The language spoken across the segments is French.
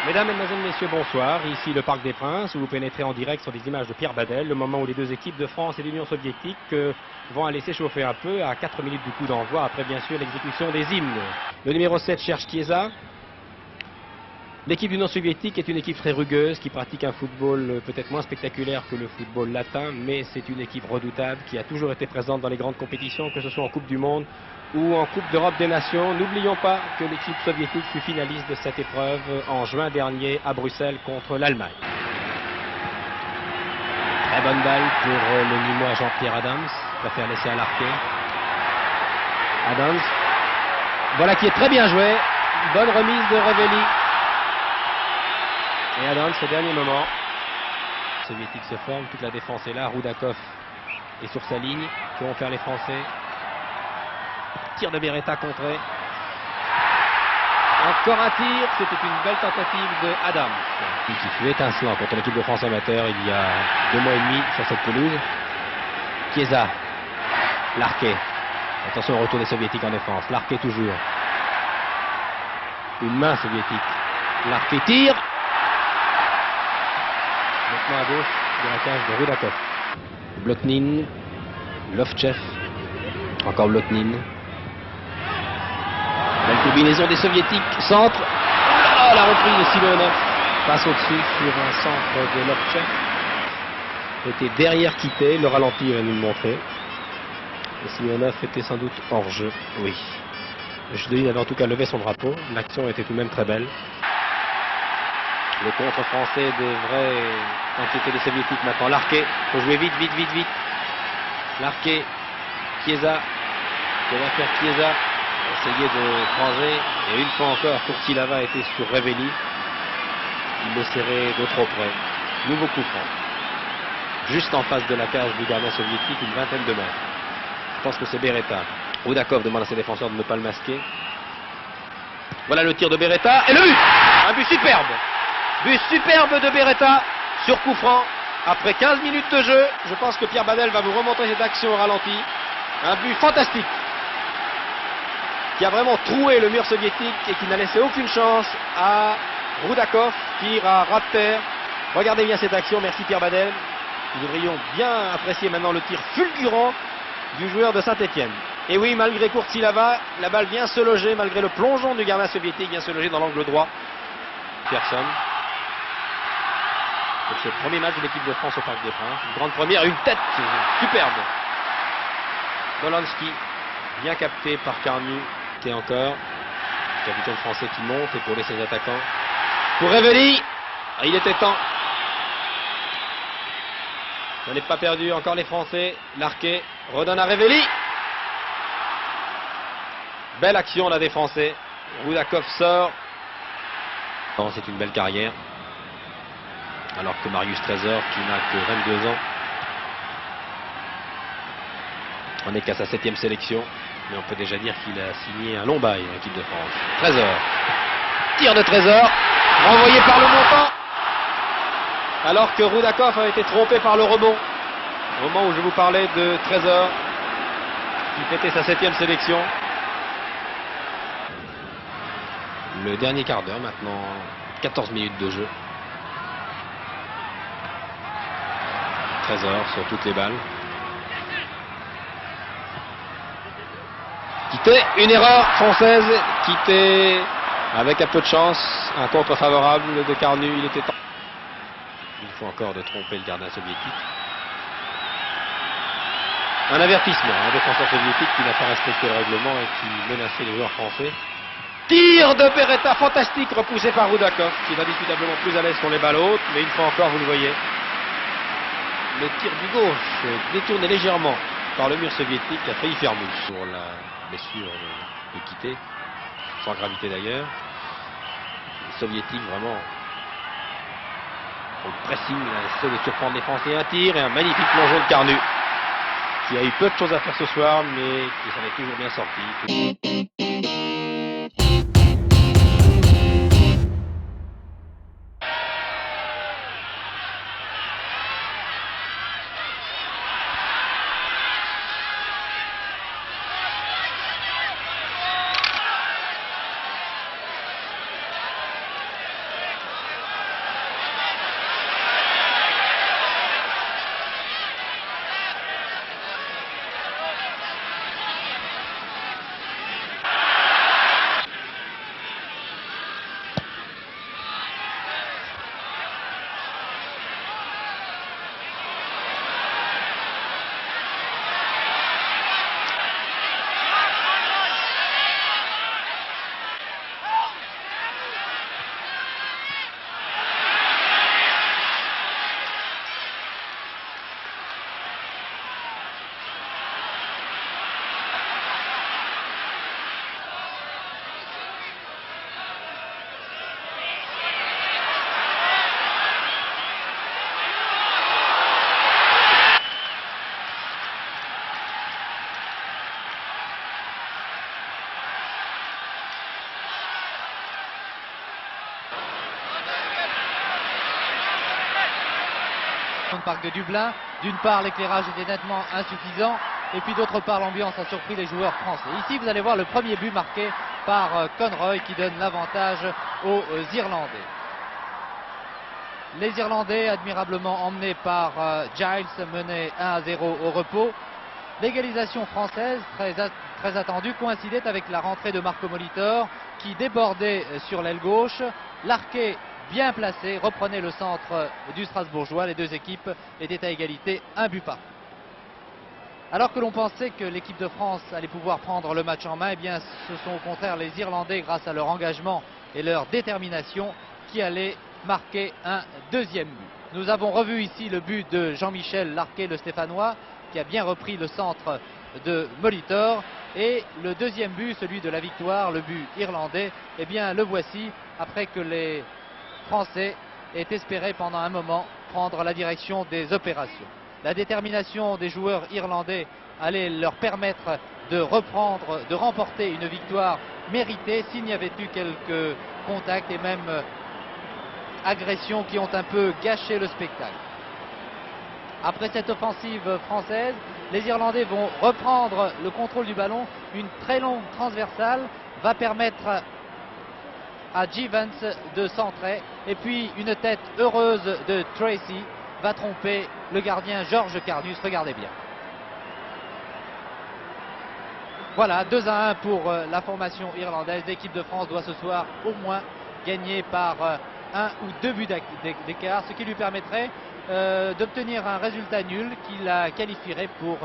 Mesdames, Mesdemoiselles, Messieurs, bonsoir. Ici le Parc des Princes, où vous pénétrez en direct sur des images de Pierre Badel, le moment où les deux équipes de France et d'Union soviétique vont aller s'échauffer un peu à 4 minutes du coup d'envoi, après bien sûr l'exécution des hymnes. Le numéro 7 cherche Chiesa. L'équipe d'Union soviétique est une équipe très rugueuse, qui pratique un football peut-être moins spectaculaire que le football latin, mais c'est une équipe redoutable qui a toujours été présente dans les grandes compétitions, que ce soit en Coupe du Monde ou en Coupe d'Europe des Nations. N'oublions pas que l'équipe soviétique fut finaliste de cette épreuve en juin dernier à Bruxelles contre l'Allemagne. Très bonne balle pour le Nîmois Jean-Pierre Adams, va faire laisser à l'arqué. Adams, voilà qui est très bien joué, bonne remise de Revelli. Et Adams au dernier moment. Les Soviétiques se forment, toute la défense est là, Roudakov est sur sa ligne, que vont faire les Français? Tir de Beretta contré. Encore un tir, c'était une belle tentative de Adams. Qui fut étincelant contre l'équipe de France amateur il y a 2 mois et demi sur cette pelouse. Chiesa, Larquet. Attention au retour des Soviétiques en défense. Larquet toujours. Une main soviétique. Larquet tire. Maintenant à gauche de la cage de Roudakov. Blotnin, Lovchev, encore Blotnin. La combinaison des Soviétiques, centre. Oh, la reprise de Simonov passe au-dessus sur un centre de Lovchev. Était derrière Quitté, le ralenti va nous le montrer. Et Simonov était sans doute hors jeu, oui. Judeline avait en tout cas levé son drapeau, l'action était tout de même très belle. Le contre français devrait inquiéter les Soviétiques maintenant. Larquet, il faut jouer vite, vite, vite, vite. Larquet, Chiesa, que va faire Chiesa? Essayer de croiser, et une fois encore, Courtilava était sur Revelli. Il le serrait de trop près. Nouveau coup franc. Juste en face de la cage du gardien soviétique, une vingtaine de mètres. Je pense que c'est Beretta. Roudakov demande à ses défenseurs de ne pas le masquer. Voilà le tir de Beretta, et le but! Un but superbe! But superbe de Beretta sur coup franc. Après 15 minutes de jeu, je pense que Pierre Badel va vous remontrer cette action au ralenti. Un but fantastique qui a vraiment troué le mur soviétique et qui n'a laissé aucune chance à Roudakov, tir à ras de terre. Regardez bien cette action, merci Pierre Badel. Nous devrions bien apprécier maintenant le tir fulgurant du joueur de Saint-Étienne. Et oui, malgré Courtilava, la balle vient se loger, malgré le plongeon du gardien soviétique, vient se loger dans l'angle droit. Personne. Pour ce premier match de l'équipe de France au Parc des Princes. Une grande première, une tête superbe. Dolanski, bien capté par Carnu. Et encore, capitaine français qui monte et pour laisser ses attaquants. Pour Revelli, il était temps. On n'est pas perdu, encore les Français. Larquet redonne à Revelli. Belle action là des Français. Roudakov sort. Non, c'est une belle carrière. Alors que Marius Trésor, qui n'a que 22 ans, on n'est qu'à sa 7e sélection. Mais on peut déjà dire qu'il a signé un long bail en équipe de France. Trésor. Tir de Trésor. Renvoyé par le montant. Alors que Roudakov a été trompé par le rebond. Au moment où je vous parlais de Trésor, qui fêtait sa 7e sélection. Le dernier quart d'heure maintenant. 14 minutes de jeu. Trésor sur toutes les balles. Quitté, une erreur française. Quitté avec un peu de chance. Un contre favorable de Carnu. Il était temps. Il faut encore de tromper le gardien soviétique. Un avertissement, un défenseur soviétique qui n'a pas respecté le règlement et qui menaçait les joueurs français. Tir de Beretta, fantastique, repoussé par Roudakov, qui est indiscutablement plus à l'aise sur les balles hautes, mais une fois encore, vous le voyez. Le tir du gauche, détourné légèrement par le mur soviétique, a failli faire mouche pour la blessure de Quitté, sans gravité d'ailleurs. Les soviétiques vraiment Pour le pressing, il essaie de surprendre les Français, un tir et un magnifique plongeon de Carnu, qui a eu peu de choses à faire ce soir, mais qui s'en est toujours bien sorti. Le parc de Dublin. D'une part, l'éclairage était nettement insuffisant, et puis d'autre part, l'ambiance a surpris les joueurs français. Ici, vous allez voir le premier but marqué par Conroy qui donne l'avantage aux Irlandais. Les Irlandais, admirablement emmenés par Giles, menaient 1-0 au repos. L'égalisation française, très attendue, coïncidait avec la rentrée de Marco Molitor qui débordait sur l'aile gauche. Larquet, bien placé, reprenait le centre du Strasbourgeois. Les deux équipes étaient à égalité, un but partout. Alors que l'on pensait que l'équipe de France allait pouvoir prendre le match en main, eh bien, ce sont au contraire les Irlandais, grâce à leur engagement et leur détermination, qui allaient marquer un deuxième but. Nous avons revu ici le but de Jean-Michel Larquet, le Stéphanois, qui a bien repris le centre de Molitor. Et le deuxième but, celui de la victoire, le but irlandais, eh bien, le voici, après que les Français aient espéré pendant un moment prendre la direction des opérations. La détermination des joueurs irlandais allait leur permettre de remporter une victoire méritée s'il n'y avait eu quelques contacts et même agressions qui ont un peu gâché le spectacle. Après cette offensive française, les Irlandais vont reprendre le contrôle du ballon. Une très longue transversale va permettre à Givens de centrer, et puis une tête heureuse de Tracy va tromper le gardien Georges Carnus. Regardez bien. Voilà, 2-1 pour la formation irlandaise. L'équipe de France doit ce soir au moins gagner par 1 ou 2 buts d'écart, ce qui lui permettrait d'obtenir un résultat nul qui la qualifierait pour...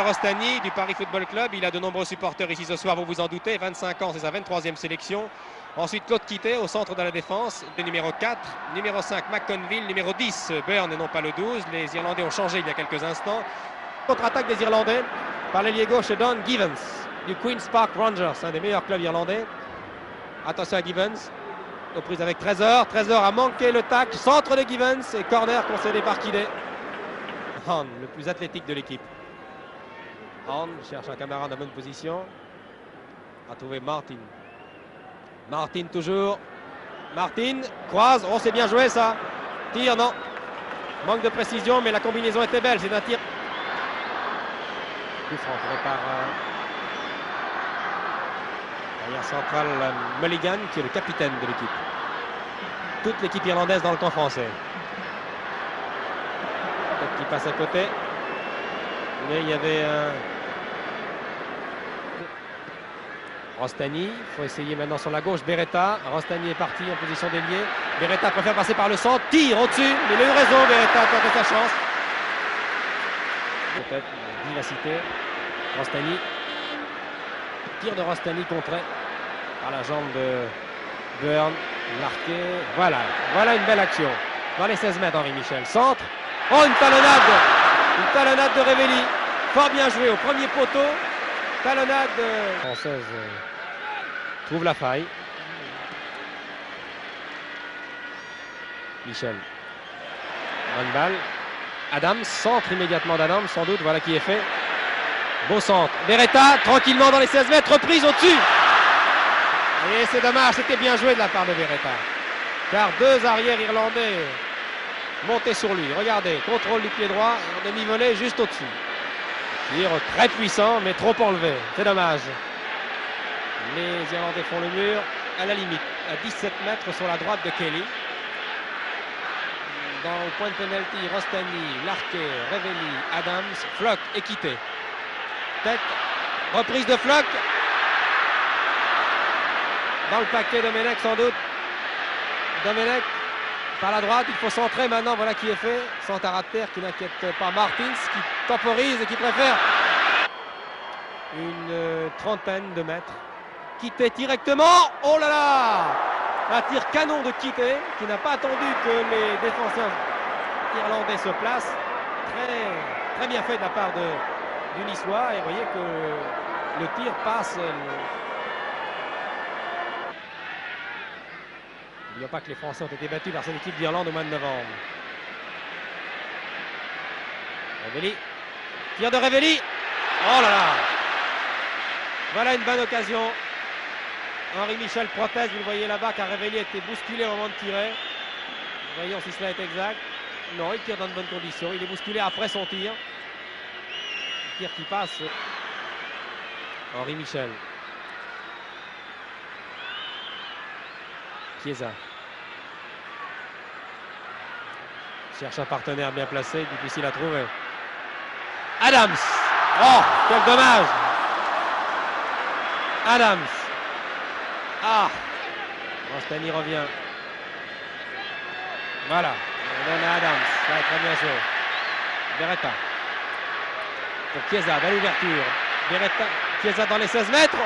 Rostani du Paris Football Club, il a de nombreux supporters ici ce soir, vous vous en doutez, 25 ans, c'est sa 23e sélection. Ensuite Claude Quittet au centre de la défense, le numéro 4, numéro 5 McConville, numéro 10 Byrne et non pas le 12. Les Irlandais ont changé il y a quelques instants. Contre-attaque des Irlandais par l'ailier gauche Don Givens du Queen's Park Rangers, un des meilleurs clubs irlandais. Attention à Givens, aux prises avec Trésor. Trésor a manqué le tacle, centre de Givens et corner concédé par Quittet. Hahn, le plus athlétique de l'équipe. Hahn cherche un camarade en bonne position. A trouvé Martin. Martin toujours. Martin croise. Oh, c'est bien joué ça. Tir, non. Manque de précision, mais la combinaison était belle. C'est un tir. Coup franc par l'arrière central Mulligan, qui est le capitaine de l'équipe. Toute l'équipe irlandaise dans le camp français. Peut-être qu'il passe à côté. Mais il y avait un... Rostani, il faut essayer maintenant sur la gauche. Beretta, Rostani est parti en position d'ailier. Beretta préfère passer par le centre, tire au-dessus, mais il a eu raison, Beretta a tenté sa chance. Peut-être une vivacité. Rostani, tir de Rostani contré. par la jambe de Burn, marqué. Voilà une belle action. Dans les 16 mètres, Henri Michel. Centre. Oh, une talonnade de Révelli. Fort bien joué au premier poteau. Talonnade française trouve la faille. Michel. Bonne balle. Adams, centre immédiatement d'Adams, sans doute. Voilà qui est fait. Beau centre. Beretta, tranquillement dans les 16 mètres. Reprise au-dessus. Et c'est dommage, c'était bien joué de la part de Beretta. Car deux arrières irlandais montaient sur lui. Regardez, contrôle du pied droit, en demi-volée juste au-dessus. Tir très puissant, mais trop enlevé. C'est dommage. Les Irlandais font le mur à la limite, à 17 mètres sur la droite de Kelly. Dans le point de penalty, Rostani, Larquet, Révelli, Adams, Flock, équité. Tête, reprise de Flock. Dans le paquet, Domenech sans doute. Domenech par la droite, il faut centrer maintenant, voilà qui est fait. Centre à terre qui n'inquiète pas Martins, qui temporise et qui préfère une trentaine de mètres. Quitté directement, oh là là! Un tir canon de Quitté, qui n'a pas attendu que les défenseurs irlandais se placent. Très bien fait de la part du Niçois, et vous voyez que le tir passe. N'oublions pas que les Français ont été battus par cette équipe d'Irlande au mois de novembre. Révelli. Tir de Révelli. Oh là là. Voilà une bonne occasion. Henri Michel protège, vous le voyez là-bas, car Révelli a été bousculé au moment de tirer. Voyons si cela est exact. Non, il tire dans de bonnes conditions. Il est bousculé après son tir. Tir qui passe. Henri Michel. Chiesa. Cherche un partenaire bien placé, difficile à trouver. Adams. Oh, quel dommage. Adams. Ah. Rostani revient. Voilà. On donne à Adams. Ça va très bien joué. Beretta. Pour Chiesa, belle ouverture. Beretta. Chiesa dans les 16 mètres.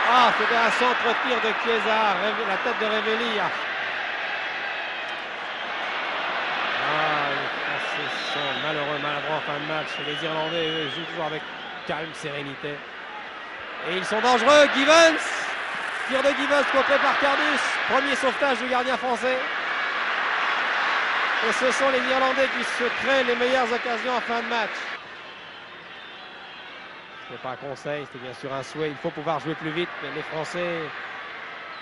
Ah, c'était un centre-tir de Chiesa, la tête de Révelli. Les Français sont malheureux, maladroits en fin de match. Les Irlandais, eux, jouent toujours avec calme, sérénité. Et ils sont dangereux. Givens, tir de Givens contré par Cardus. Premier sauvetage du gardien français. Et ce sont les Irlandais qui se créent les meilleures occasions en fin de match. Ce n'est pas un conseil, c'était bien sûr un souhait. Il faut pouvoir jouer plus vite, mais les Français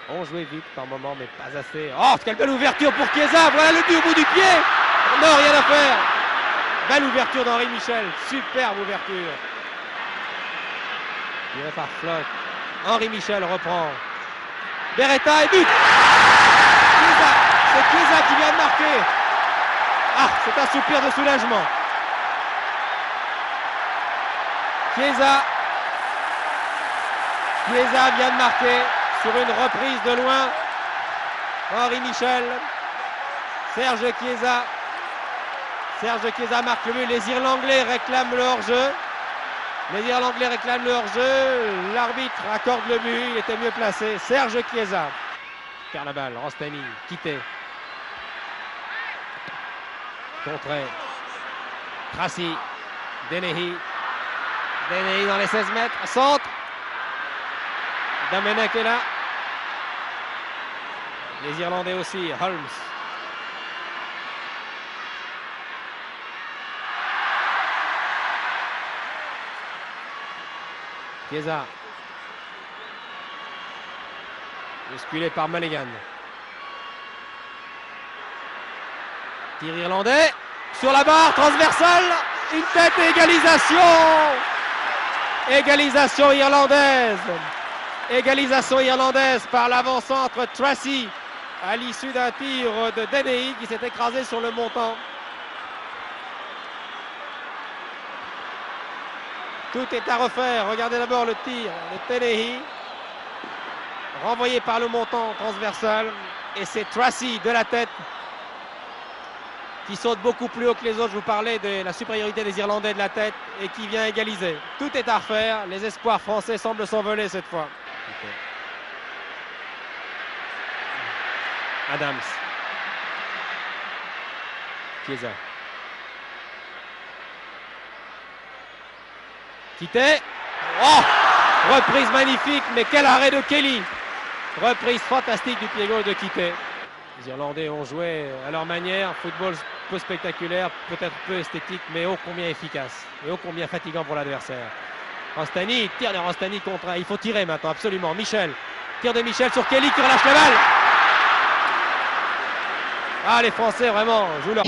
ont joué vite par moment, mais pas assez. Oh, quelle belle ouverture pour Chiesa. Voilà le but au bout du pied. Non, rien à faire. Belle ouverture d'Henri Michel. Superbe ouverture. Tiré par Flock. Henri Michel reprend. Beretta et but. Chiesa. C'est Chiesa qui vient de marquer. Ah, c'est un soupir de soulagement. Chiesa vient de marquer sur une reprise de loin. Henri Michel. Serge Chiesa marque le but. Les Irlandais réclament le hors-jeu. L'arbitre accorde le but. Il était mieux placé. Serge Chiesa perd la balle. Rostani, Quitté. Contré. Tracy. Dennehy dans les 16 mètres. Centre. Domenech est là. Les Irlandais aussi. Holmes. Chiesa. Bousculé par Mulligan. Tir irlandais. Sur la barre. Transversale. Une tête et égalisation. Égalisation irlandaise. Égalisation irlandaise par l'avant-centre Tracy à l'issue d'un tir de Dennehy qui s'est écrasé sur le montant. Tout est à refaire. Regardez d'abord le tir de Dennehy. Renvoyé par le montant transversal. Et c'est Tracy de la tête qui saute beaucoup plus haut que les autres. Je vous parlais de la supériorité des Irlandais de la tête et qui vient égaliser. Tout est à refaire. Les espoirs français semblent s'envoler cette fois. Adams. Chiesa. Kitay. Oh! Reprise magnifique, mais quel arrêt de Kelly! Reprise fantastique du pied gauche de Kitay. Les Irlandais ont joué à leur manière, football peu spectaculaire, peut-être peu esthétique, mais ô combien efficace et ô combien fatigant pour l'adversaire. Rostani, tire de Rostani contre un. Il faut tirer maintenant, absolument. Michel, tir de Michel sur Kelly qui relâche la balle. Ah, les Français vraiment jouent leur...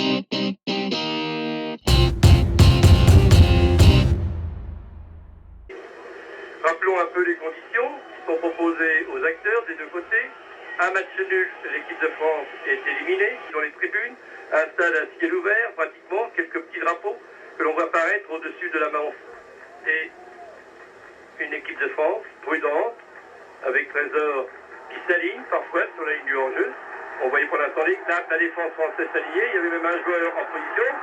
Rappelons un peu les conditions qui sont proposées aux acteurs des deux côtés. Un match nul, l'équipe de France est éliminée dans les tribunes. Un stade à ciel ouvert, pratiquement, quelques petits drapeaux que l'on voit apparaître au-dessus de la Manche. Et une équipe de France prudente, avec Trésor qui s'aligne parfois sur la ligne du hors-jeu. On voyait pour l'instant la défense française s'aligner. Il y avait même un joueur en position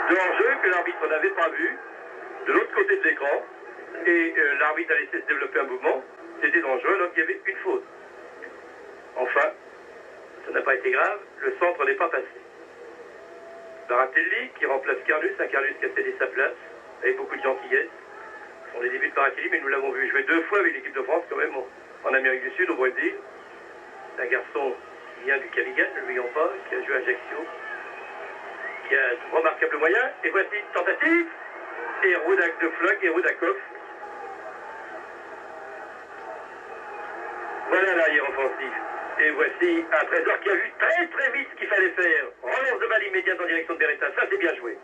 de hors-jeu que l'arbitre n'avait pas vu de l'autre côté de l'écran. Et l'arbitre a laissé se développer un mouvement. C'était dangereux, donc il y avait une faute. Enfin, ça n'a pas été grave, le centre n'est pas passé. Baratelli qui remplace Carlus, un Carlus qui a cédé sa place, avec beaucoup de gentillesse. Ce sont les débuts de Baratelli, mais nous l'avons vu jouer 2 fois avec l'équipe de France, quand même, en Amérique du Sud, au Brésil. Un garçon qui vient du Cavigan, ne l'oublions pas, qui a joué à Ajaccio, qui a de remarquables moyens. Et voici une tentative, et Rudak de Floch et Rudakov. Voilà l'arrière offensif. Et voici un Trésor qui a vu très très vite ce qu'il fallait faire. Relance de balle immédiate en direction de Beretta. Ça c'est bien joué.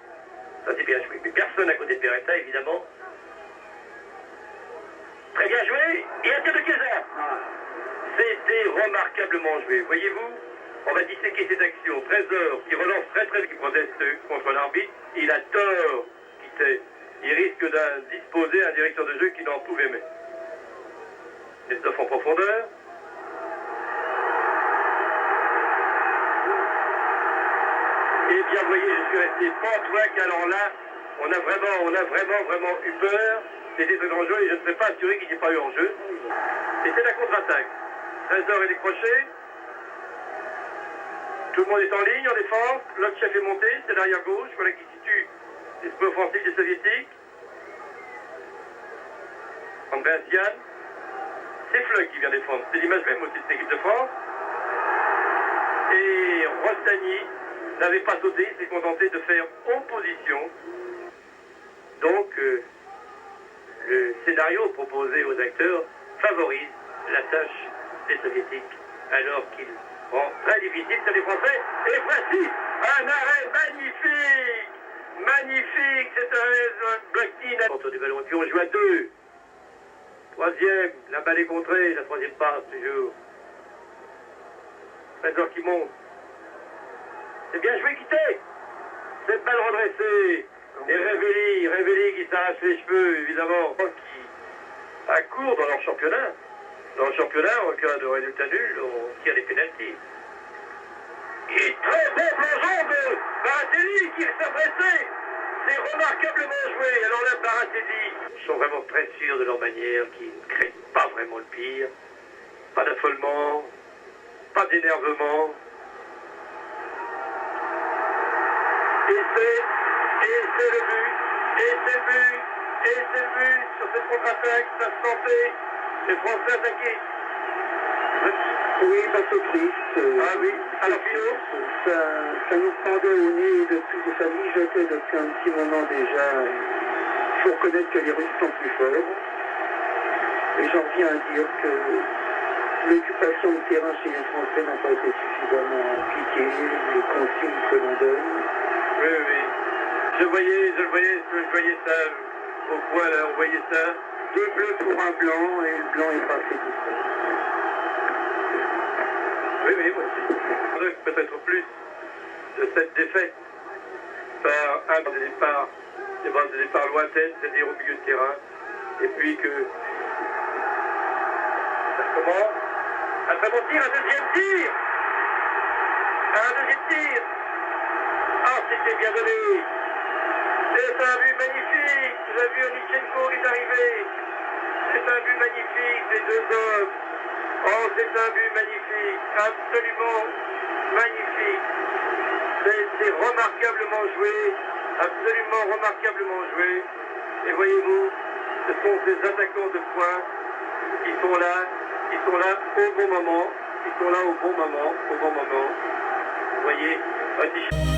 Ça c'est bien joué. Mais personne à côté de Beretta évidemment. Très bien joué. Et un tir de Chiesa. C'était remarquablement joué. Voyez-vous, on va disséquer cette action. Trésor qui relance très très vite, qui proteste contre l'arbitre. Il a tort. Il risque d'indisposer un directeur de jeu qui n'en pouvait mettre. Christophe en profondeur. Eh bien, vous voyez, je suis resté pantois, alors là, on a vraiment eu peur. C'était un grand jeu et je ne serais pas assuré qu'il n'y ait pas eu en jeu. Et c'est la contre-attaque. Trésor est décroché. Tout le monde est en ligne, en défense. L'autre chef est monté, c'est l'arrière gauche. Voilà qui situe l'esprit offensif des Soviétiques. Andreas. C'est Floch qui vient défendre. C'est l'image même aussi de cette équipe de France. Et Rostani n'avait pas sauté, il s'est contenté de faire opposition. Donc, le scénario proposé aux acteurs favorise la tâche des Soviétiques, alors qu'il rend très difficile celle des Français. Et voici un arrêt magnifique. Magnifique, c'est un bloc-in autour du ballon. Et puis on joue à 2. Troisième, la balle est contrée, la troisième passe toujours. Trésor qui monte. C'est bien joué, Kitay. Cette balle redressée. Et Révéli qui s'arrache les cheveux, évidemment. Qui accourt dans leur championnat. Dans le championnat, en cas de résultat nul, on tire des pénaltys. Et très bon plongeon de Baratelli qui s'est pressé. C'est remarquablement joué. Alors là, Baratelli, ils sont vraiment très sûrs de leur manière, qui ne craignent pas vraiment le pire. Pas d'affolement, pas d'énervement. Et c'est le but, et c'est le but sur cette contre-attaque, ça se sentait. Les Français attaqués. Oui, bah c'est triste. Ah oui, alors Philo ça nous pendait au nez depuis, ça mijotait depuis un petit moment déjà. Il faut reconnaître que les Russes sont plus forts. Et j'en viens à dire que l'occupation du terrain chez les Français n'a pas été suffisamment appliquée, les consignes que l'on donne. Oui. Je voyais ça au point là, on voyait ça. 2 bleus pour un blanc et le blanc est passé tout seul. Oui, moi aussi. Peut-être plus de cette défaite par des bases de départ lointaines, c'est-à-dire au milieu de terrain. Et puis que ça commence. Un très bon tir, un deuxième tir. Ah, c'était bien donné. C'est un but magnifique. Vous avez vu Onichenko qui est arrivé. c'est un but magnifique des deux hommes. Oh, c'est un but magnifique, absolument magnifique. C'est remarquablement joué, absolument remarquablement joué. Et voyez-vous, ce sont ces attaquants de pointe qui sont là au bon moment. Ils sont là au bon moment, Vous voyez,